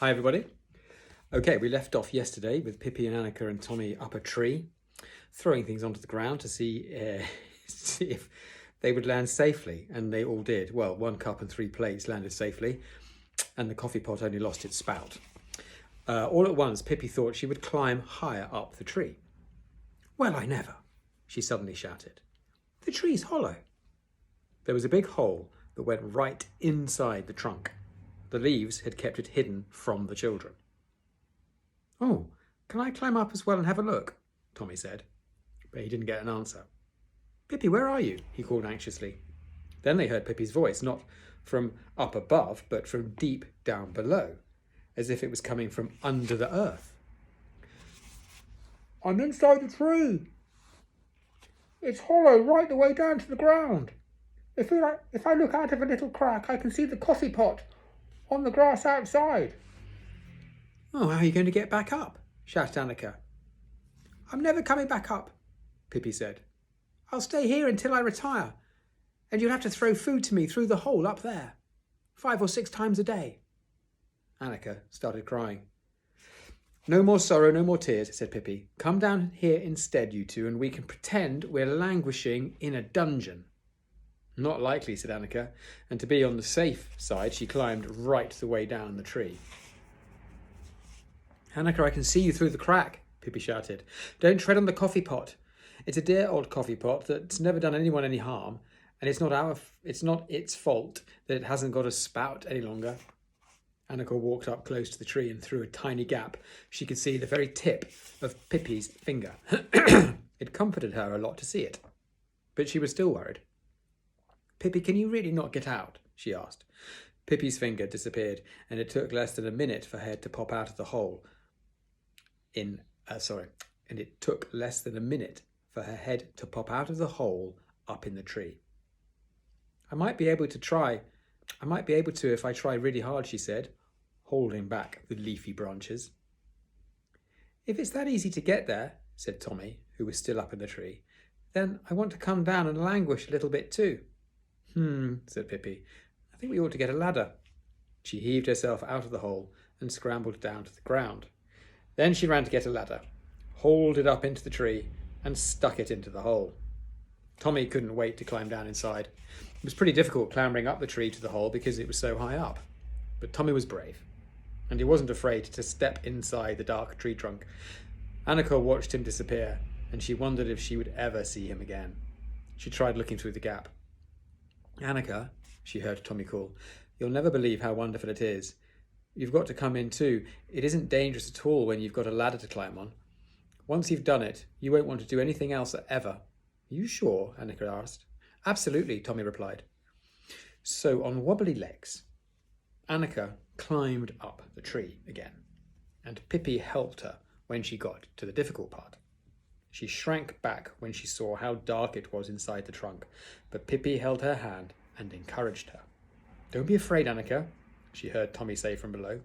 Hi everybody. Okay, we left off yesterday with Pippi and Annika and Tommy up a tree, throwing things onto the ground to see, see if they would land safely, and they all did. Well, 1 cup and 3 plates landed safely, and the coffee pot only lost its spout. All at once, Pippi thought she would climb higher up the tree. "Well, I never," she suddenly shouted. "The tree's hollow." There was a big hole that went right inside the trunk. The leaves had kept it hidden from the children. "Oh, can I climb up as well and have a look?" Tommy said, but he didn't get an answer. "Pippi, where are you?" he called anxiously. Then they heard Pippi's voice, not from up above, but from deep down below, as if it was coming from under the earth. "I'm inside the tree. It's hollow right the way down to the ground. If I look out of a little crack, I can see the coffee pot on the grass outside." "Oh, how are you going to get back up?" shouted Annika. "I'm never coming back up," Pippi said. "I'll stay here until I retire, and you'll have to throw food to me through the hole up there, 5 or 6 times a day." Annika started crying. "No more sorrow, no more tears," said Pippi. "Come down here instead, you two, and we can pretend we're languishing in a dungeon." "Not likely," said Annika, and to be on the safe side, she climbed right the way down the tree. "Annika, I can see you through the crack," Pippi shouted. "Don't tread on the coffee pot. It's a dear old coffee pot that's never done anyone any harm, and it's not its fault that it hasn't got a spout any longer." Annika walked up close to the tree and through a tiny gap she could see the very tip of Pippi's finger. It comforted her a lot to see it, but she was still worried. "Pippi, can you really not get out?" she asked. Pippi's finger disappeared, and it took less than a minute for her head to pop out of the hole. And it took less than a minute for her head to pop out of the hole up in the tree. I might be able to if I try really hard," she said, holding back the leafy branches. "If it's that easy to get there," said Tommy, who was still up in the tree, "then I want to come down and languish a little bit too." Said Pippi. "I think we ought to get a ladder." She heaved herself out of the hole and scrambled down to the ground. Then she ran to get a ladder, hauled it up into the tree, and stuck it into the hole. Tommy couldn't wait to climb down inside. It was pretty difficult clambering up the tree to the hole because it was so high up. But Tommy was brave, and he wasn't afraid to step inside the dark tree trunk. Annika watched him disappear, and she wondered if she would ever see him again. She tried looking through the gap. "Annika," she heard Tommy call, "you'll never believe how wonderful it is. You've got to come in too. It isn't dangerous at all when you've got a ladder to climb on. Once you've done it, you won't want to do anything else ever." "Are you sure?" Annika asked. "Absolutely," Tommy replied. So on wobbly legs, Annika climbed up the tree again, and Pippi helped her when she got to the difficult part. She shrank back when she saw how dark it was inside the trunk, but Pippi held her hand and encouraged her. "Don't be afraid, Annika," she heard Tommy say from below.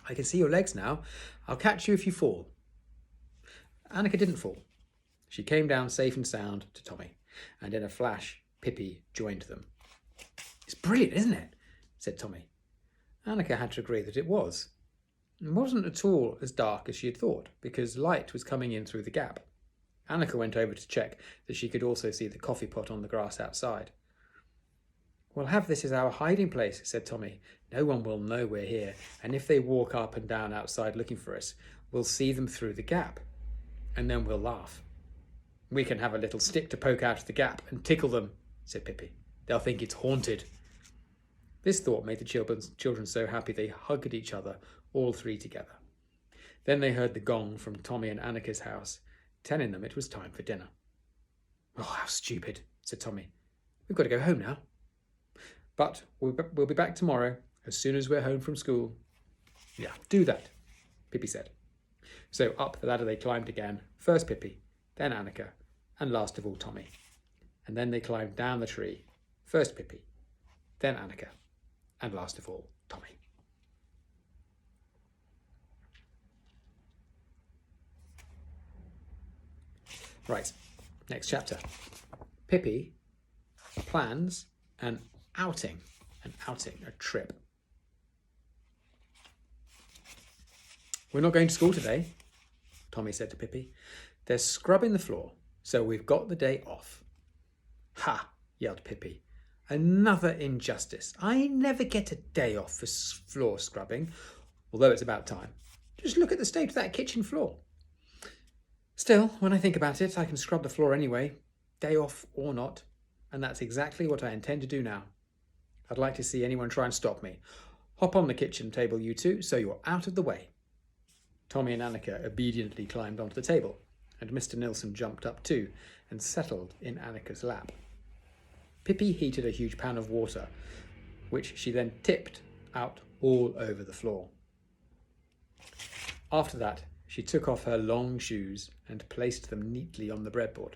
"I can see your legs now. I'll catch you if you fall." Annika didn't fall. She came down safe and sound to Tommy, and in a flash, Pippi joined them. "It's brilliant, isn't it?" said Tommy. Annika had to agree that it was. It wasn't at all as dark as she had thought, because light was coming in through the gap. Annika went over to check that she could also see the coffee pot on the grass outside. "We'll have this as our hiding place," said Tommy. "No one will know we're here, and if they walk up and down outside looking for us, we'll see them through the gap, and then we'll laugh. We can have a little stick to poke out of the gap and tickle them," said Pippi. "They'll think it's haunted." This thought made the children so happy they hugged each other, all three together. Then they heard the gong from Tommy and Annika's house, telling them it was time for dinner. "Oh, how stupid," said Tommy. "We've got to go home now." "But we'll be back tomorrow, as soon as we're home from school." "Yeah, do that," Pippi said. So up the ladder they climbed again, first Pippi, then Annika, and last of all Tommy. And then they climbed down the tree, first Pippi, then Annika, and last of all Tommy. Right, next chapter. Pippi plans an outing, a trip. We're not going to school today, Tommy said to Pippi. They're scrubbing the floor, so we've got the day off. Ha, yelled Pippi. Another injustice. I never get a day off for floor scrubbing, although it's about time. Just look at the state of that kitchen floor. Still, when I think about it, I can scrub the floor anyway, day off or not, and that's exactly what I intend to do now. I'd like to see anyone try and stop me. Hop on the kitchen table, you two, so you're out of the way. Tommy and Annika obediently climbed onto the table, and Mr. Nilsson jumped up too and settled in Annika's lap. Pippi heated a huge pan of water, which she then tipped out all over the floor. After that, she took off her long shoes and placed them neatly on the breadboard.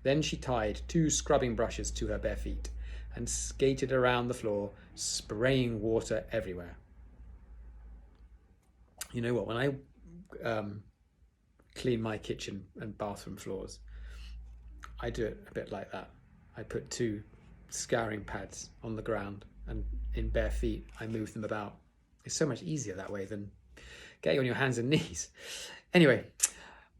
Then she tied 2 scrubbing brushes to her bare feet and skated around the floor, spraying water everywhere. You know what, when I clean my kitchen and bathroom floors, I do it a bit like that. I put 2 scouring pads on the ground, and in bare feet I move them about. It's so much easier that way than getting on your hands and knees. Anyway,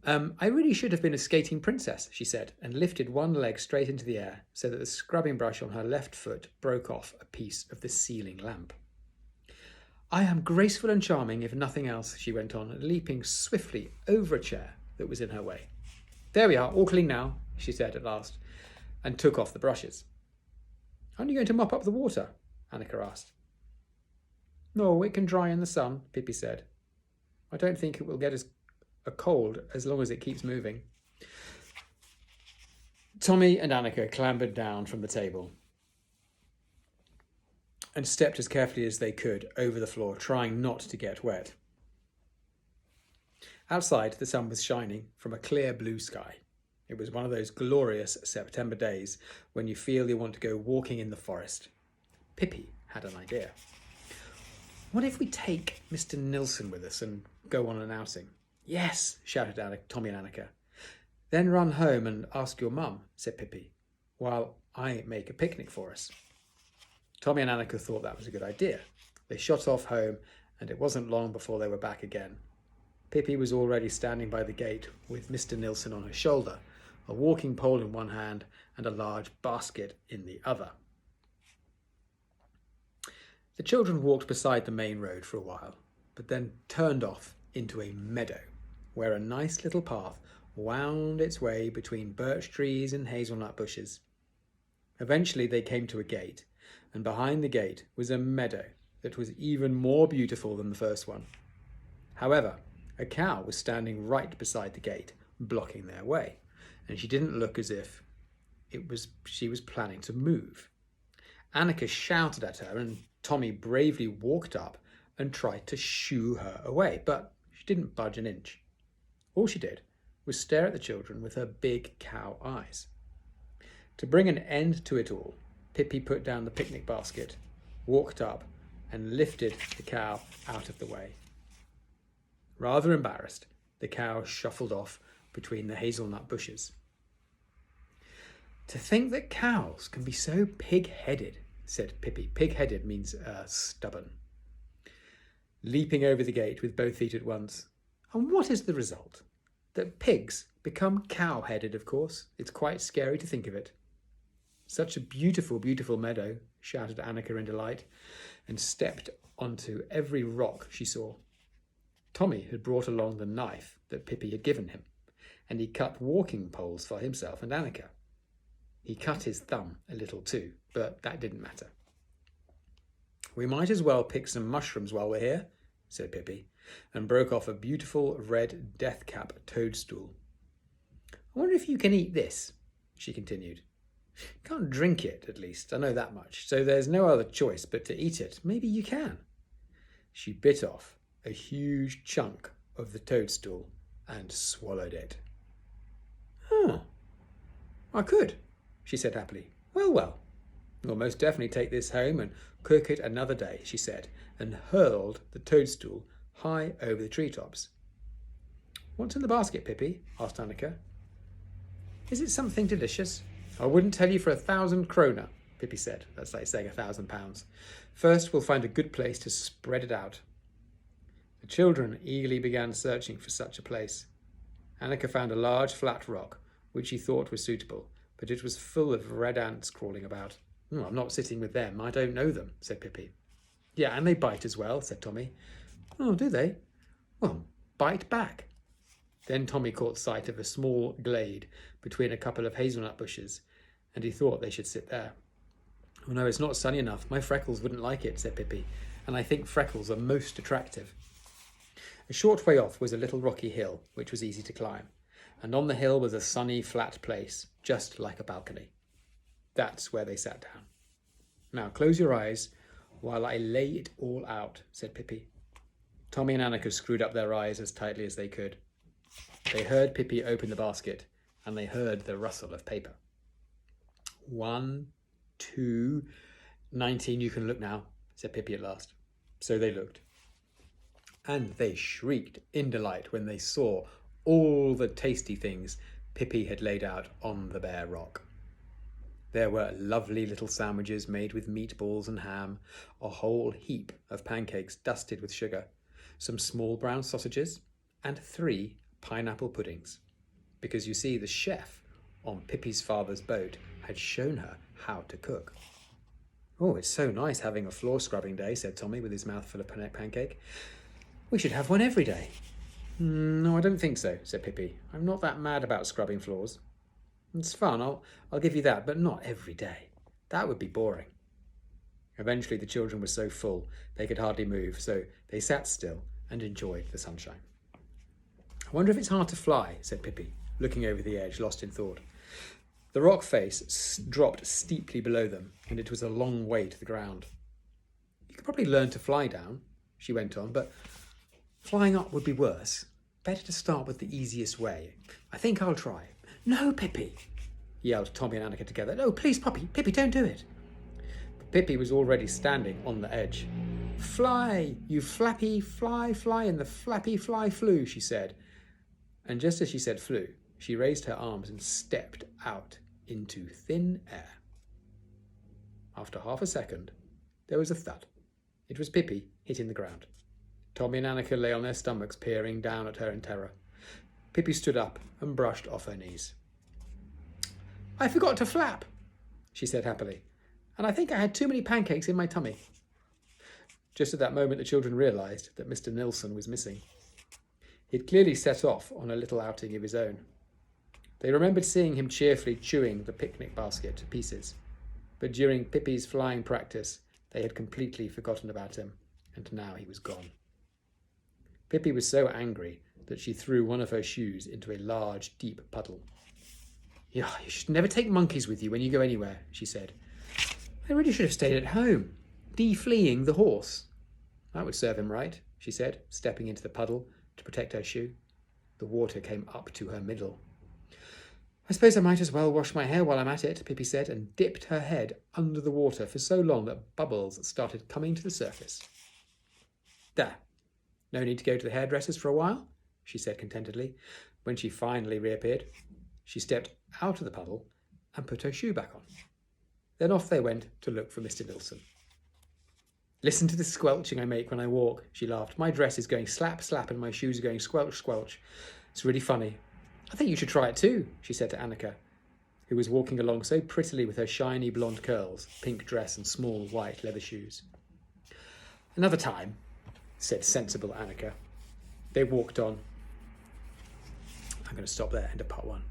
I really should have been a skating princess, she said, and lifted one leg straight into the air so that the scrubbing brush on her left foot broke off a piece of the ceiling lamp. I am graceful and charming, if nothing else, she went on, leaping swiftly over a chair that was in her way. There we are, all clean now, she said at last, and took off the brushes. Aren't you going to mop up the water? Annika asked. No, it can dry in the sun, Pippi said. I don't think it will get us a cold as long as it keeps moving. Tommy and Annika clambered down from the table and stepped as carefully as they could over the floor, trying not to get wet. Outside, the sun was shining from a clear blue sky. It was one of those glorious September days when you feel you want to go walking in the forest. Pippi had an idea. What if we take Mr. Nilsson with us and go on an outing? Yes, shouted Tommy and Annika. Then run home and ask your mum, said Pippi, while I make a picnic for us. Tommy and Annika thought that was a good idea. They shot off home, and it wasn't long before they were back again. Pippi was already standing by the gate with Mr. Nilsson on her shoulder, a walking pole in one hand and a large basket in the other. The children walked beside the main road for a while, but then turned off into a meadow, where a nice little path wound its way between birch trees and hazelnut bushes. Eventually they came to a gate, and behind the gate was a meadow that was even more beautiful than the first one. However, a cow was standing right beside the gate, blocking their way, and she didn't look as if she was planning to move. Annika shouted at her, and Tommy bravely walked up and tried to shoo her away, but she didn't budge an inch. All she did was stare at the children with her big cow eyes. To bring an end to it all, Pippi put down the picnic basket, walked up, and lifted the cow out of the way. Rather embarrassed, the cow shuffled off between the hazelnut bushes. To think that cows can be so pig-headed, said Pippi. Pig-headed means stubborn. Leaping over the gate with both feet at once. And what is the result? That pigs become cow-headed, of course. It's quite scary to think of it. Such a beautiful, beautiful meadow, shouted Annika in delight, and stepped onto every rock she saw. Tommy had brought along the knife that Pippi had given him, and he cut walking poles for himself and Annika. He cut his thumb a little too, but that didn't matter. We might as well pick some mushrooms while we're here, said Pippi, and broke off a beautiful red deathcap toadstool. I wonder if you can eat this, she continued. You can't drink it, at least, I know that much, so there's no other choice but to eat it. Maybe you can. She bit off a huge chunk of the toadstool and swallowed it. Oh, I could, she said happily. Well, we'll most definitely take this home and cook it another day, she said, and hurled the toadstool high over the treetops. What's in the basket, Pippi? Asked Annika. Is it something delicious? I wouldn't tell you for 1,000 kroner, Pippi said. That's like saying £1,000. First, we'll find a good place to spread it out. The children eagerly began searching for such a place. Annika found a large flat rock, which she thought was suitable, but it was full of red ants crawling about. I'm not sitting with them. I don't know them, said Pippi. Yeah, and they bite as well, said Tommy. Oh, do they? Well, bite back. Then Tommy caught sight of a small glade between a couple of hazelnut bushes, and he thought they should sit there. Oh no, it's not sunny enough. My Freckles wouldn't like it, said Pippi, and I think Freckles are most attractive. A short way off was a little rocky hill, which was easy to climb, and on the hill was a sunny, flat place, just like a balcony. That's where they sat down. Now close your eyes while I lay it all out, said Pippi. Tommy and Annika screwed up their eyes as tightly as they could. They heard Pippi open the basket, and they heard the rustle of paper. 1, 2, 19, you can look now, said Pippi at last. So they looked. And they shrieked in delight when they saw all the tasty things Pippi had laid out on the bare rock. There were lovely little sandwiches made with meatballs and ham, a whole heap of pancakes dusted with sugar, some small brown sausages, and 3 pineapple puddings. Because you see, the chef on Pippi's father's boat had shown her how to cook. Oh, it's so nice having a floor scrubbing day, said Tommy with his mouth full of pancake. We should have one every day. No, I don't think so, said Pippi. I'm not that mad about scrubbing floors. It's fun, I'll give you that, but not every day. That would be boring. Eventually the children were so full they could hardly move, so they sat still and enjoyed the sunshine. I wonder if it's hard to fly, said Pippi, looking over the edge, lost in thought. The rock face dropped steeply below them, and it was a long way to the ground. You could probably learn to fly down, she went on, but flying up would be worse. Better to start with the easiest way. I think I'll try. No, Pippi, yelled Tommy and Annika together. No, please, Pippi, don't do it. But Pippi was already standing on the edge. Fly, you flappy, fly, and the flappy fly flew, she said. And just as she said flew, she raised her arms and stepped out into thin air. After half a second, there was a thud. It was Pippi hitting the ground. Tommy and Annika lay on their stomachs, peering down at her in terror. Pippi stood up and brushed off her knees. I forgot to flap, she said happily, and I think I had too many pancakes in my tummy. Just at that moment, the children realised that Mr. Nilsson was missing. He'd clearly set off on a little outing of his own. They remembered seeing him cheerfully chewing the picnic basket to pieces, but during Pippi's flying practice, they had completely forgotten about him, and now he was gone. Pippi was so angry that she threw one of her shoes into a large, deep puddle. You should never take monkeys with you when you go anywhere, she said. I really should have stayed at home, de-fleeing the horse. That would serve him right, she said, stepping into the puddle to protect her shoe. The water came up to her middle. I suppose I might as well wash my hair while I'm at it, Pippi said, and dipped her head under the water for so long that bubbles started coming to the surface. There. No need to go to the hairdresser's for a while, she said contentedly. When she finally reappeared, she stepped out of the puddle and put her shoe back on. Then off they went to look for Mr. Nilsson. Listen to the squelching I make when I walk, she laughed. My dress is going slap, slap, and my shoes are going squelch, squelch. It's really funny. I think you should try it too, she said to Annika, who was walking along so prettily with her shiny blonde curls, pink dress, and small white leather shoes. Another time, said sensible Annika. They walked on. I'm going to stop there, end of part 1.